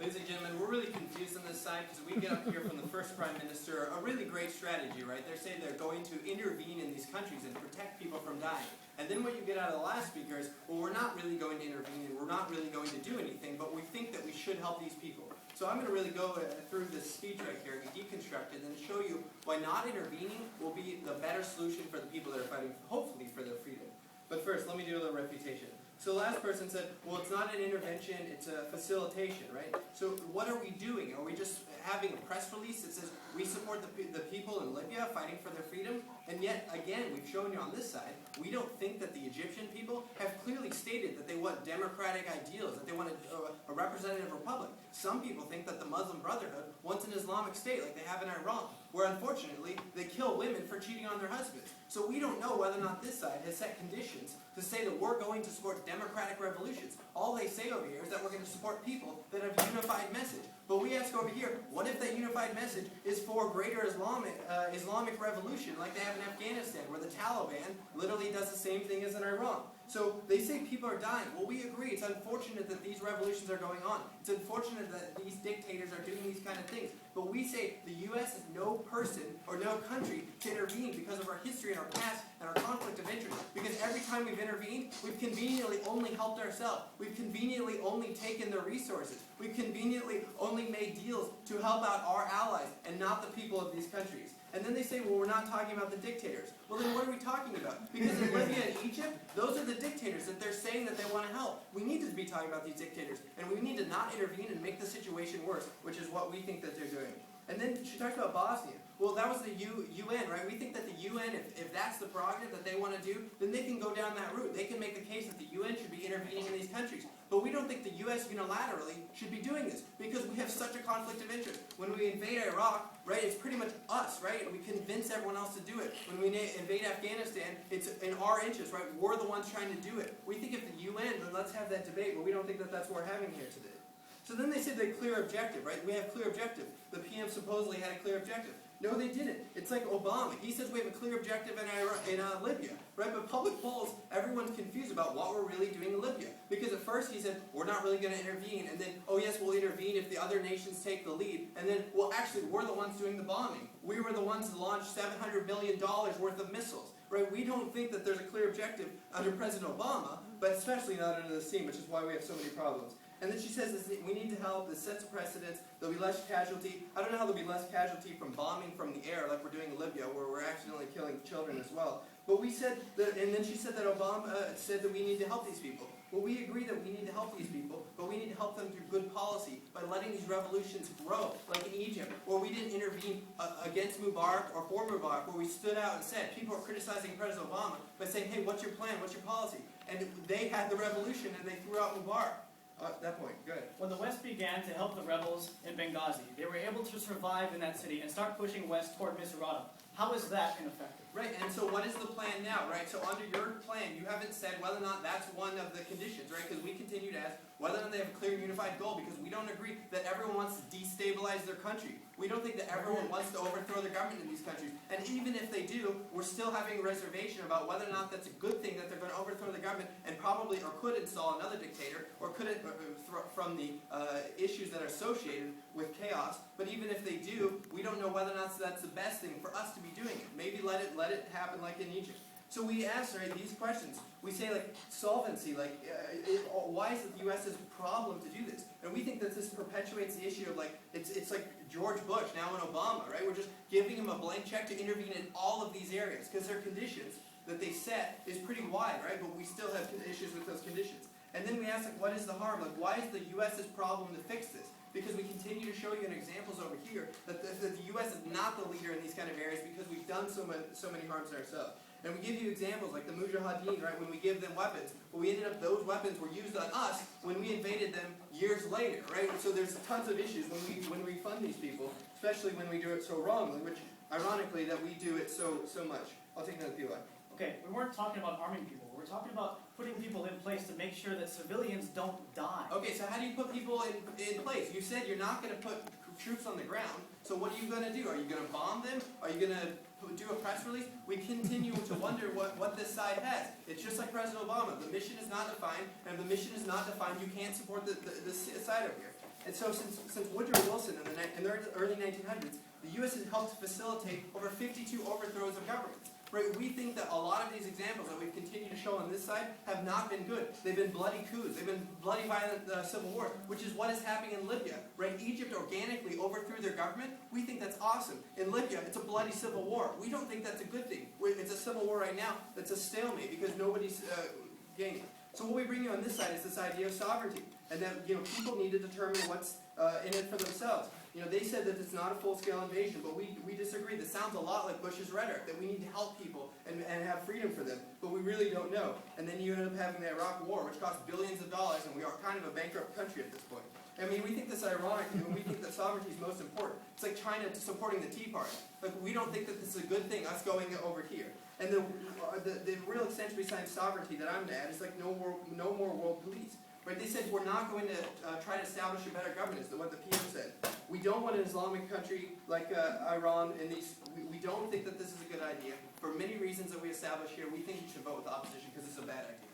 Ladies and gentlemen, we're really confused on this side because we get up here from the first Prime Minister a really great strategy, right? They're saying they're going to intervene in these countries and protect people from dying. And then what you get out of the last speaker is, well, we're not really going to intervene and we're not really going to do anything, but we think that we should help these people. So I'm going to really go through this speech right here and deconstruct it and show you why not intervening will be the better solution for the people that are fighting, hopefully, for their freedom. But first, let me do a little refutation. So the last person said, well, it's not an intervention, it's a facilitation, right? So what are we doing? Are we just having a press release that says we support the people in Libya fighting for their freedom? And yet, again, we've shown you on this side, we don't think that the Egyptian people have clearly stated that they want democratic ideals, that they want a representative republic. Some people think that the Muslim Brotherhood wants an Islamic state like they have in Iran, where unfortunately they kill women for cheating on their husbands. So we don't know whether or not this side has set conditions to say that we're going to support democratic revolutions. All they say over here is that we're going to support people that have a unified message. But we ask over here, what if that unified message is for greater Islamic revolution like they have in Afghanistan, where the Taliban literally does the same thing as in Iran? So they say people are dying. Well, we agree. It's unfortunate that these revolutions are going on. It's unfortunate that these dictators are doing these kind of things. But we say the U.S. is no person or no country to intervene because of our history and our past and our conflict of interest. Because every time we've intervened, we've conveniently only helped ourselves. We've conveniently only taken their resources. We've conveniently only made deals to help out our allies and not the people of these countries. And then they say, well, we're not talking about the dictators. Well, then what are we talking about? Because in Libya and Egypt, those are the dictators that they're saying that they want to help. We need to be talking about these dictators. And we need to not intervene and make the situation worse, which is what we think that they're doing. And then she talked about Bosnia. Well, that was the UN, right? We think that the UN, if that's the prerogative that they want to do, then they can go down that route. They can make the case that the UN should be intervening in these countries. But we don't think the U.S. unilaterally should be doing this because we have such a conflict of interest. When we invade Iraq, right, it's pretty much us, right? We convince everyone else to do it. When we invade Afghanistan, it's in our interest, right? We're the ones trying to do it. We think if the UN, then let's have that debate, but we don't think that that's what we're having here today. So then they said they clear objective, right? We have clear objective. The PM supposedly had a clear objective. No, they didn't. It's like Obama. He says we have a clear objective in Libya, right? But public polls, everyone's confused about what we're really doing in Libya. Because at first he said, we're not really going to intervene. And then, oh yes, we'll intervene if the other nations take the lead. And then, well, actually, we're the ones doing the bombing. We were the ones that launched $700 million worth of missiles, right? We don't think that there's a clear objective under President Obama, but especially not under the scene, which is why we have so many problems. And then she says we need to help, this sets a precedence, there'll be less casualty. I don't know how there'll be less casualty from bombing from the air like we're doing in Libya, where we're accidentally killing children as well. But we said that, and then she said that Obama said that we need to help these people. Well, we agree that we need to help these people, but we need to help them through good policy by letting these revolutions grow, like in Egypt, where we didn't intervene against Mubarak or for Mubarak, where we stood out and said, people are criticizing President Obama by saying, hey, what's your plan, what's your policy? And they had the revolution and they threw out Mubarak. At that point, good. When the West began to help the rebels in Benghazi, they were able to survive in that city and start pushing west toward Misrata. How is that ineffective? Right, and so what is the plan now, right? So under your plan, you haven't said whether or not that's one of the conditions, right? Because we continue to ask whether or not they have a clear and unified goal, because we don't agree that everyone wants to destabilize their country. We don't think that everyone wants to overthrow the government in these countries. And even if they do, we're still having a reservation about whether or not that's a good thing that they're going to overthrow the government and probably or could install another dictator or could from the issues that are associated with chaos. But even if they do, we don't know whether or not that's the best thing for us to be doing it. Maybe let it happen like in Egypt. So we ask, right, these questions. We say, like, solvency, like, why is it the U.S.'s problem to do this? And we think that this perpetuates the issue of, like, it's like George Bush, now in Obama, right? We're just giving him a blank check to intervene in all of these areas, because their conditions that they set is pretty wide, right? But we still have issues with those conditions. And then we ask, like, what is the harm? Like, why is the U.S.'s problem to fix this? Because we continue to show you in examples over here that the U.S. is not the leader in these kind of areas because we've done so many harms to ourselves. And we give you examples like the Mujahideen, right, when we give them weapons. Well, we ended up, those weapons were used on us when we invaded them years later, right? So there's tons of issues when we fund these people, especially when we do it so wrongly, which, ironically, that we do it so much. I'll take another POI. Okay, we weren't talking about arming people. We're talking about putting people in place to make sure that civilians don't die. Okay, so how do you put people in place? You said you're not going to put troops on the ground, so what are you going to do? Are you going to bomb them? Are you going to do a press release? We continue to wonder what this side has. It's just like President Obama. The mission is not defined, and if the mission is not defined, you can't support this side over here. And so since Woodrow Wilson in the early 1900s, the U.S. has helped facilitate over 52 overthrows of governments. Right? We think that a lot of these examples that we've continued to show on this side have not been good. They've been bloody coups. They've been bloody violent civil wars, which is what is happening in Libya. Right? Egypt organically overthrew their government. We think that's awesome. In Libya, it's a bloody civil war. We don't think that's a good thing. It's a civil war right now that's a stalemate because nobody's gaining. So what we bring you on this side is this idea of sovereignty, and that people need to determine what's in it for themselves. They said that it's not a full-scale invasion, but we disagree. This sounds a lot like Bush's rhetoric, that we need to help people and have freedom for them, but we really don't know. And then you end up having the Iraq War, which cost billions of dollars, and we are kind of a bankrupt country at this point. I mean, we think this ironic, and we think that sovereignty is most important. It's like China supporting the Tea Party. Like, we don't think that this is a good thing, us going over here. And the real extension besides sovereignty that I'm going to add is like no more world police. Right? They said we're not going to try to establish a better governance than what the PM said. We don't want an Islamic country like Iran. We don't think that this is a good idea. For many reasons that we establish here, we think you should vote with opposition because it's a bad idea.